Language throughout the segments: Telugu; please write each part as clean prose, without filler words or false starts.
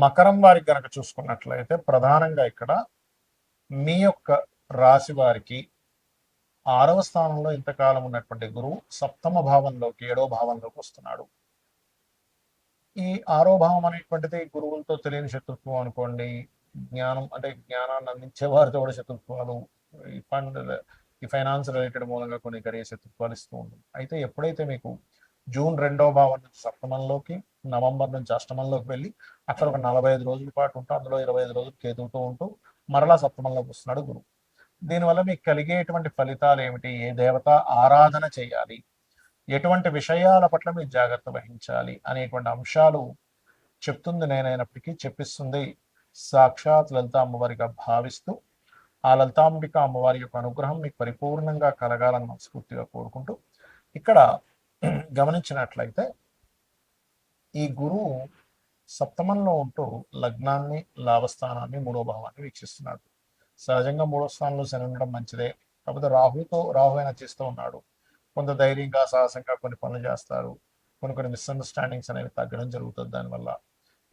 మకరం వారికి గనక చూసుకున్నట్లయితే ప్రధానంగా ఇక్కడ మీ యొక్క రాశి వారికి 6వ స్థానంలో ఇంతకాలం ఉన్నటువంటి గురువు 7వ భావంలోకి 7వ భావంలోకి వస్తున్నాడు. ఈ 6వ భావం అనేటువంటిది గురువులతో తెలియని శత్రుత్వం అనుకోండి, జ్ఞానం అంటే జ్ఞానాన్ని అందించే వారితో కూడా శత్రుత్వాలు, ఈ ఫండ్ ఈ ఫైనాన్స్ రిలేటెడ్ మూలంగా కొన్ని కలిగే శత్రుత్వాలు ఇస్తూ ఉంటుంది. అయితే ఎప్పుడైతే మీకు జూన్ 2వ భావం నుంచి సప్తమంలోకి, నవంబర్ నుంచి అష్టమంలోకి వెళ్ళి అక్కడ ఒక 45 రోజుల పాటు ఉంటూ అందులో 25 రోజులు కేతువుతో ఉంటూ మరలా సప్తమంలోకి వస్తున్నాడు గురువు. దీనివల్ల మీకు కలిగేటువంటి ఫలితాలు ఏమిటి, ఏ దేవత ఆరాధన చేయాలి, ఎటువంటి విషయాల పట్ల మీరు జాగ్రత్త వహించాలి అనేటువంటి అంశాలు చెప్తుంది నేనైనప్పటికీ చెప్పిస్తుంది సాక్షాత్ లలిత అమ్మవారిగా భావిస్తూ ఆ లలితాంబిక అమ్మవారి యొక్క అనుగ్రహం మీకు పరిపూర్ణంగా కలగాలని మనస్ఫూర్తిగా కోరుకుంటూ ఇక్కడ గమనించినట్లయితే ఈ గురువు సప్తమంలో ఉంటూ లగ్నాన్ని, లాభస్థానాన్ని, 3వ భావాన్ని వీక్షిస్తున్నాడు. సహజంగా 3వ స్థానంలో శని ఉండడం మంచిదే, కాకపోతే రాహు అయినా చేస్తూ ఉన్నాడు. కొంత ధైర్యంగా సాహసంగా కొన్ని పనులు చేస్తారు, కొన్ని మిస్అండర్స్టాండింగ్స్ అనేవి తగ్గడం జరుగుతుంది దానివల్ల,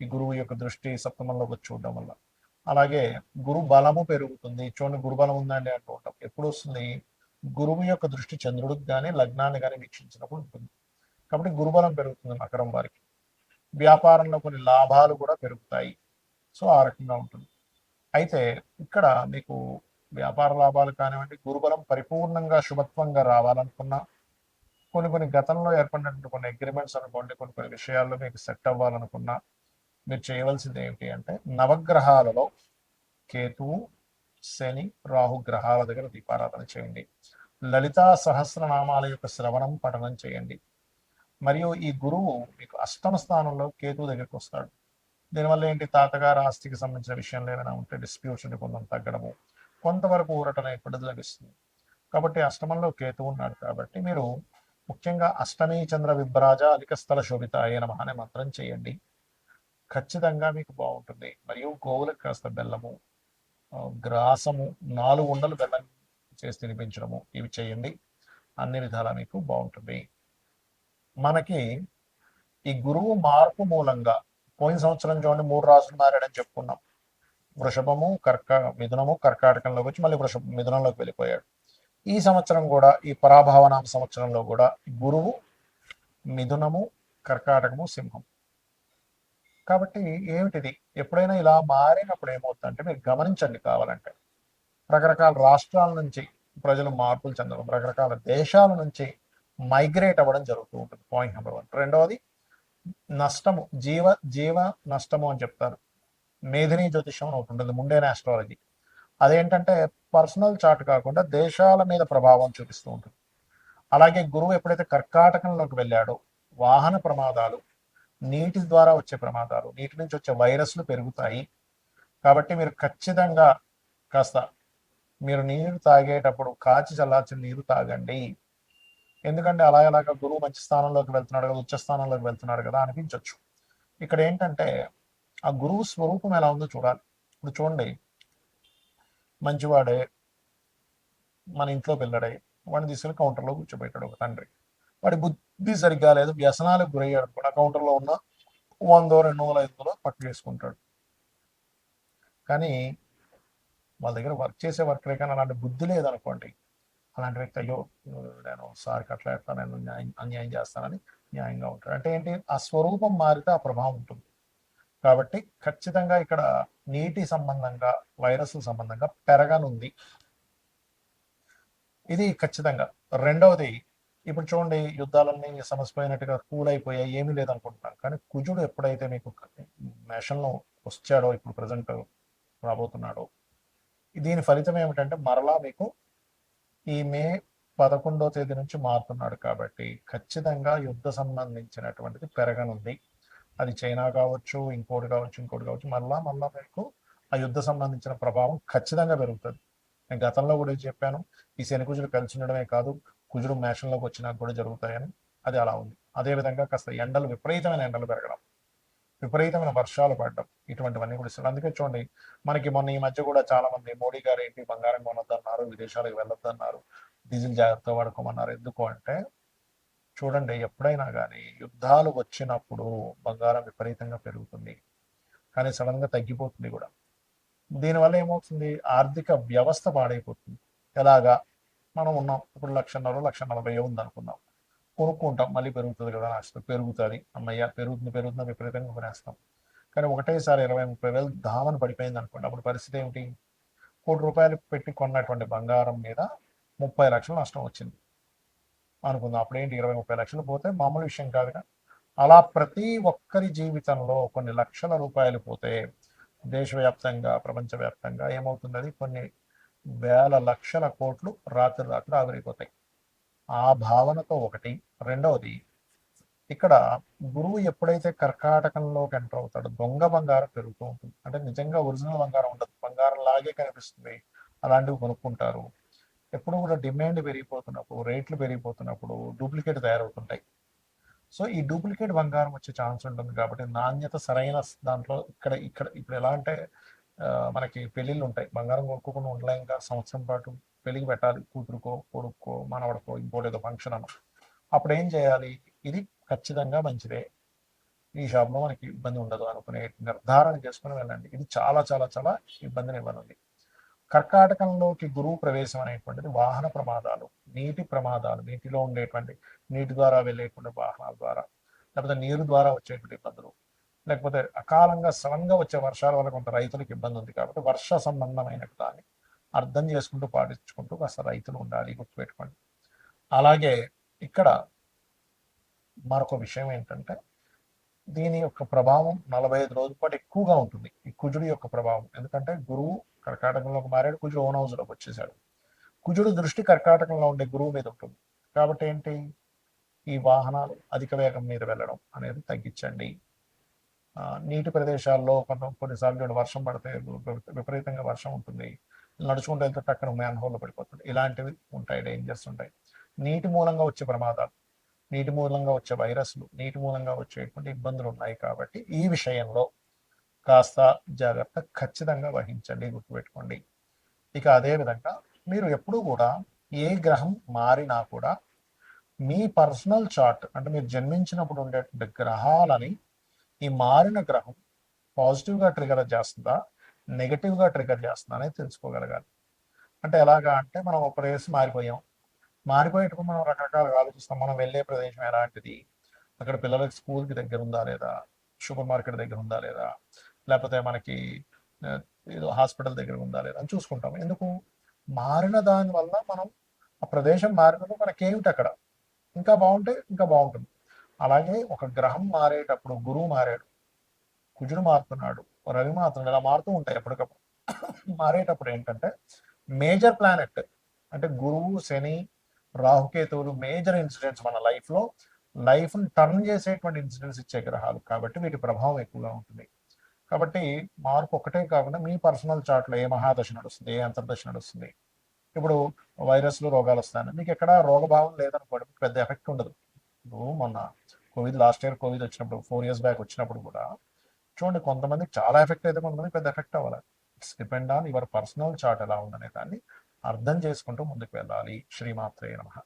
ఈ గురువు యొక్క దృష్టి సప్తమంలోకి చూడడం వల్ల. అలాగే గురు బలము పెరుగుతుంది. చూడండి, గురుబలం ఉందండి అంటూ ఉంటాం. ఎప్పుడు వస్తుంది? గురువు యొక్క దృష్టి చంద్రుడికి కానీ లగ్నాన్ని కానీ వీక్షించినప్పుడు ఉంటుంది. కాబట్టి గురుబలం పెరుగుతుంది మకరం వారికి. వ్యాపారంలో కొన్ని లాభాలు కూడా పెరుగుతాయి. సో ఆ రకంగా ఉంటుంది. అయితే ఇక్కడ మీకు వ్యాపార లాభాలు కానివ్వండి, గురుబలం పరిపూర్ణంగా శుభత్వంగా రావాలనుకున్నా, కొన్ని గతంలో ఏర్పడినటువంటి కొన్ని అగ్రిమెంట్స్ అనుకోండి, కొన్ని విషయాల్లో మీకు సెట్ అవ్వాలనుకున్నా మీరు చేయవలసింది ఏమిటి అంటే నవగ్రహాలలో కేతువు, శని, రాహు గ్రహాల దగ్గర దీపారాధన చేయండి. లలితా సహస్రనామాల యొక్క శ్రవణం, పఠనం చేయండి. మరియు ఈ గురువు మీకు 8వ స్థానంలో కేతువు దగ్గరికి వస్తాడు. దీనివల్ల ఏంటి, తాతగారు ఆస్తికి సంబంధించిన విషయంలో ఏమైనా ఉంటే డిస్ప్యూట్స్ కొంచెం తగ్గడము, కొంతవరకు ఊరట అనేటువంటిది లభిస్తుంది. కాబట్టి అష్టమంలో కేతువు ఉన్నాడు కాబట్టి మీరు ముఖ్యంగా అష్టమి చంద్ర విభ్రాజ అధిక స్థల శోభిత అయిన అనే మంత్రం చేయండి. ఖచ్చితంగా మీకు బాగుంటుంది. మరియు గోవులకు కాస్త బెల్లము, గ్రాసము, 4 ఉండలు బెల్లం చేసి తినిపించడము, ఇవి చేయండి. అన్ని విధాలా మీకు బాగుంటుంది. మనకి ఈ గురువు మార్పు మూలంగా పోయిన సంవత్సరం చూడండి 3 రాసులు మారాడని చెప్పుకున్నాం. వృషభము, మిథునము, కర్కాటకంలోకి వచ్చి మళ్ళీ మిథునంలోకి వెళ్ళిపోయాడు. ఈ సంవత్సరం కూడా, ఈ పరాభావనామ సంవత్సరంలో కూడా గురువు మిథునము, కర్కాటకము, సింహం. కాబట్టి ఏమిటిది, ఎప్పుడైనా ఇలా మారినప్పుడు ఏమవుతుందంటే మీరు గమనించండి. కావాలంటే రకరకాల రాష్ట్రాల నుంచి ప్రజలు మార్పులు చెందడం, రకరకాల దేశాల నుంచి మైగ్రేట్ అవ్వడం జరుగుతూ ఉంటుంది. Point number 1. రెండవది నష్టము, జీవ నష్టము అని చెప్తారు. మేధిని జ్యోతిషం అని ఒకటి ఉంటుంది, ముండేన ఆస్ట్రాలజీ. అదేంటంటే పర్సనల్ చార్ట్ కాకుండా దేశాల మీద ప్రభావం చూపిస్తూ ఉంటుంది. అలాగే గురువు ఎప్పుడైతే కర్కాటకంలోకి వెళ్ళాడో వాహన ప్రమాదాలు, నీటి ద్వారా వచ్చే ప్రమాదాలు, నీటి నుంచి వచ్చే వైరస్లు పెరుగుతాయి. కాబట్టి మీరు ఖచ్చితంగా కాస్త మీరు నీరు తాగేటప్పుడు కాచి చల్లార్చిన నీరు తాగండి. ఎందుకంటే అలాగ గురువు మంచి స్థానంలోకి వెళ్తున్నాడు కదా, ఉచ్చ స్థానంలోకి వెళ్తున్నాడు కదా అనిపించవచ్చు. ఇక్కడ ఏంటంటే ఆ గురువు స్వరూపం ఎలా ఉందో చూడాలి. ఇప్పుడు చూడండి, మంచివాడే మన ఇంట్లో పిల్లడే, వాడిని తీసుకెళ్ళి కౌంటర్లో కూర్చోబెట్టాడు ఒక తండ్రి. వాడి బుద్ధి సరిగ్గా లేదు, వ్యసనాలకు గురయ్యాడు కూడా, కౌంటర్లో ఉన్న 100, 200, 500 పట్టు చేసుకుంటాడు. కానీ వాళ్ళ దగ్గర వర్క్ చేసే వర్కరే కానీ అలాంటి బుద్ధి లేదనుకోండి, అలాంటి వ్యక్తి అయ్యో నేను సార్కి అట్లా ఎట్లా నేను అన్యాయం చేస్తానని న్యాయంగా ఉంటాడు. అంటే ఏంటి, ఆ స్వరూపం మారితే ఆ ప్రభావం ఉంటుంది. కాబట్టి ఖచ్చితంగా ఇక్కడ నీటి సంబంధంగా, వైరస్ల సంబంధంగా పెరగనుంది, ఇది ఖచ్చితంగా. రెండవది, ఇప్పుడు చూడండి యుద్ధాలన్నీ సమసిపోయినట్టుగా కూల్ అయిపోయాయి, ఏమీ లేదనుకుంటున్నాను. కానీ కుజుడు ఎప్పుడైతే మీకు మేషంలో వచ్చాడో, ఇప్పుడు ప్రజెంట్ రాబోతున్నాడో, దీని ఫలితం ఏమిటంటే మరలా మీకు ఈ మే 11వ తేదీ నుంచి మారుతున్నాడు. కాబట్టి ఖచ్చితంగా యుద్ధ సంబంధించినటువంటిది పెరగనుంది. అది చైనా కావచ్చు, ఇంకోటి కావచ్చు, మళ్ళా మీకు ఆ యుద్ధ సంబంధించిన ప్రభావం ఖచ్చితంగా పెరుగుతుంది. నేను గతంలో కూడా చెప్పాను, ఈ శని కుజుడు కలిసి ఉండడమే కాదు, కుజుడు మేషంలోకి వచ్చినా కూడా జరుగుతాయని. అది అలా ఉంది. అదేవిధంగా కాస్త విపరీతమైన ఎండలు పెరగడం, విపరీతమైన వర్షాలు పడడం, ఇటువంటివన్నీ కూడా ఇస్తారు. అందుకే చూడండి, మనకి మొన్న ఈ మధ్య కూడా చాలా మంది మోడీ గారు ఏంటి బంగారం కొనొద్దన్నారు, విదేశాలకు వెళ్ళొద్దన్నారు, డీజిల్ జాగ్రత్తగా వాడుకోమన్నారు. ఎందుకు అంటే చూడండి, ఎప్పుడైనా కానీ యుద్ధాలు వచ్చినప్పుడు బంగారం విపరీతంగా పెరుగుతుంది. కానీ సడన్గా తగ్గిపోతుంది కూడా. దీనివల్ల ఏమవుతుంది, ఆర్థిక వ్యవస్థ పాడైపోతుంది. ఎలాగా, మనం ఉన్నాం ఇప్పుడు 1,00,000 1,40,000 ఉంది అనుకుందాం, కొనుక్కుంటాం, మళ్ళీ పెరుగుతుంది కదా ఆశతో, పెరుగుతుంది, అమ్మయ్య పెరుగుతుంది పెరుగుతుంది విపరీతంగా కొనేస్తాం. కానీ ఒకటేసారి 20,000 30,000 దామని పడిపోయింది అనుకోండి, అప్పుడు పరిస్థితి ఏమిటి? ₹1,00,00,000 పెట్టి కొన్నటువంటి బంగారం మీద 30 లక్షలు నష్టం వచ్చింది అనుకుందాం. అప్పుడేంటి, 20-30 లక్షలు పోతే మామూలు విషయం కాదుగా. అలా ప్రతి ఒక్కరి జీవితంలో కొన్ని లక్షల రూపాయలు పోతే దేశవ్యాప్తంగా ప్రపంచవ్యాప్తంగా ఏమవుతుంది, అది కొన్ని వేల లక్షల కోట్లు రాత్రి ఆవిరైపోతాయి. ఆ భావనతో ఒకటి. రెండవది, ఇక్కడ గురువు ఎప్పుడైతే కర్కాటకంలోకి ఎంటర్ అవుతాడో దొంగ బంగారం పెరుగుతూ ఉంటుంది. అంటే నిజంగా ఒరిజినల్ బంగారం ఉండదు, బంగారం లాగే కనిపిస్తుంది, అలాంటివి కొనుక్కుంటారు. ఎప్పుడు కూడా డిమాండ్ పెరిగిపోతున్నప్పుడు, రేట్లు పెరిగిపోతున్నప్పుడు డూప్లికేట్ తయారవుతుంటాయి. సో ఈ డూప్లికేట్ బంగారం వచ్చే ఛాన్స్ ఉంటుంది. కాబట్టి నాణ్యత సరైన దాంట్లో ఇక్కడ ఇక్కడ ఇప్పుడు ఎలా అంటే, మనకి పెళ్ళిళ్ళు ఉంటాయి, బంగారం కొనుక్కోకుండా ఉండలేం ఇంకా, సంవత్సరం పాటు పెళ్ళికి పెట్టాలి, కూతురుకో కొడుక్కో మనవడకో ఇంకోటేదో ఫంక్షన్ అన్న. అప్పుడు ఏం చేయాలి, ఇది ఖచ్చితంగా మంచిదే, ఈ షాప్లో మనకి ఇబ్బంది ఉండదు అనుకునే నిర్ధారణ చేసుకుని వెళ్ళండి. ఇది చాలా చాలా చాలా ఇబ్బందిని ఇవ్వనుంది. కర్కాటకంలోకి గురువు ప్రవేశం అనేటువంటిది వాహన ప్రమాదాలు, నీటి ప్రమాదాలు, నీటిలో ఉండేటువంటి నీటి ద్వారా వెళ్ళేటువంటి వాహనాల ద్వారా, లేకపోతే నీరు ద్వారా వచ్చేటువంటి ఇబ్బందులు, లేకపోతే అకాలంగా సడన్గా వచ్చే వర్షాల వల్ల కొంత రైతులకు ఇబ్బంది ఉంది. కాబట్టి వర్ష సంబంధమైన దాన్ని అర్థం చేసుకుంటూ పాటించుకుంటూ కాస్త రైతులు ఉండాలి, గుర్తుపెట్టుకోండి. అలాగే ఇక్కడ మరొక విషయం ఏంటంటే, దీని యొక్క ప్రభావం 45 రోజుల పాటు ఎక్కువగా ఉంటుంది, ఈ కుజుడి యొక్క ప్రభావం. ఎందుకంటే గురువు కర్కాటకంలోకి మారాడు, కుజుడు ఓన్ హౌస్లోకి వచ్చేసాడు. కుజుడు దృష్టి కర్కాటకంలో ఉండే గురువు మీద ఉంటుంది. కాబట్టి ఏంటి, ఈ వాహనాలు అధిక వేగం మీద వెళ్ళడం అనేది తగ్గించండి. నీటి ప్రదేశాల్లో కొన్నిసార్లు వర్షం పడితే విపరీతంగా వర్షం ఉంటుంది, నడుచుకుంటూ వెళ్తే టక్కన మ్యాన్ హోల్లో పడిపోతుంది, ఇలాంటివి ఉంటాయి, డేంజర్స్ ఉంటాయి. నీటి మూలంగా వచ్చే ప్రమాదాలు, నీటి మూలంగా వచ్చే వైరస్లు, నీటి మూలంగా వచ్చేటువంటి ఇబ్బందులు ఉన్నాయి. కాబట్టి ఈ విషయంలో కాస్త జాగ్రత్త ఖచ్చితంగా వహించండి, గుర్తుపెట్టుకోండి. ఇక అదేవిధంగా మీరు ఎప్పుడూ కూడా ఏ గ్రహం మారినా కూడా మీ పర్సనల్ చార్ట్, అంటే మీరు జన్మించినప్పుడు ఉండేటువంటి గ్రహాలని ఈ మారిన గ్రహం పాజిటివ్గా ట్రిగర్ చేస్తుందా, నెగటివ్గా ట్రిగర్ చేస్తుందా అనేది తెలుసుకోగలగాలి. అంటే ఎలాగా అంటే, మనం ఒక ప్లేస్ మారిపోయేటప్పుడు మనం రకరకాలుగా ఆలోచిస్తాం. మనం వెళ్ళే ప్రదేశం ఎలాంటిది, అక్కడ పిల్లలకి స్కూల్కి దగ్గర ఉందా లేదా, సూపర్ మార్కెట్ దగ్గర ఉందా లేదా, లేకపోతే మనకి ఏదో హాస్పిటల్ దగ్గర ఉందా లేదా అని చూసుకుంటాం. ఎందుకు, మారిన దాని వల్ల మనం ఆ ప్రదేశం మారినప్పుడు మనకేమిటి అక్కడ ఇంకా బాగుంటే ఇంకా బాగుంటుంది. అలాగే ఒక గ్రహం మారేటప్పుడు, గురువు మారాడు, కుజుడు మారుతున్నాడు, రవి మారుతున్నాడు, ఇలా మారుతూ ఉంటాయి ఎప్పటికప్పుడు. మారేటప్పుడు ఏంటంటే మేజర్ ప్లానెట్ అంటే గురువు, శని, రాహుకేతువులు మేజర్ ఇన్సిడెంట్స్ మన లైఫ్ని టర్న్ చేసేటువంటి ఇన్సిడెంట్స్ ఇచ్చే గ్రహాలు. కాబట్టి వీటి ప్రభావం ఎక్కువగా ఉంటుంది. కాబట్టి మార్పు ఒకటే కాకుండా మీ పర్సనల్ చార్ట్లో ఏ మహాదశ నడుస్తుంది, ఏ అంతర్దశ నడుస్తుంది, ఇప్పుడు వైరస్లు రోగాలు వస్తాయని మీకు ఎక్కడ రోగభావం లేదనుకోండి, పెద్ద ఎఫెక్ట్ ఉండదు. ఇప్పుడు మొన్న లాస్ట్ ఇయర్ కోవిడ్ వచ్చినప్పుడు, 4 years బ్యాక్ వచ్చినప్పుడు కూడా చూడండి, కొంతమందికి చాలా ఎఫెక్ట్ అయితే కొంతమంది పెద్ద ఎఫెక్ట్ అవ్వాలి. It's depend on your personal chart ఎలా ఉందనే దాన్ని అర్థం చేసుకుంటూ ముందుకు వెళ్ళాలి. శ్రీమాత్రే నమః.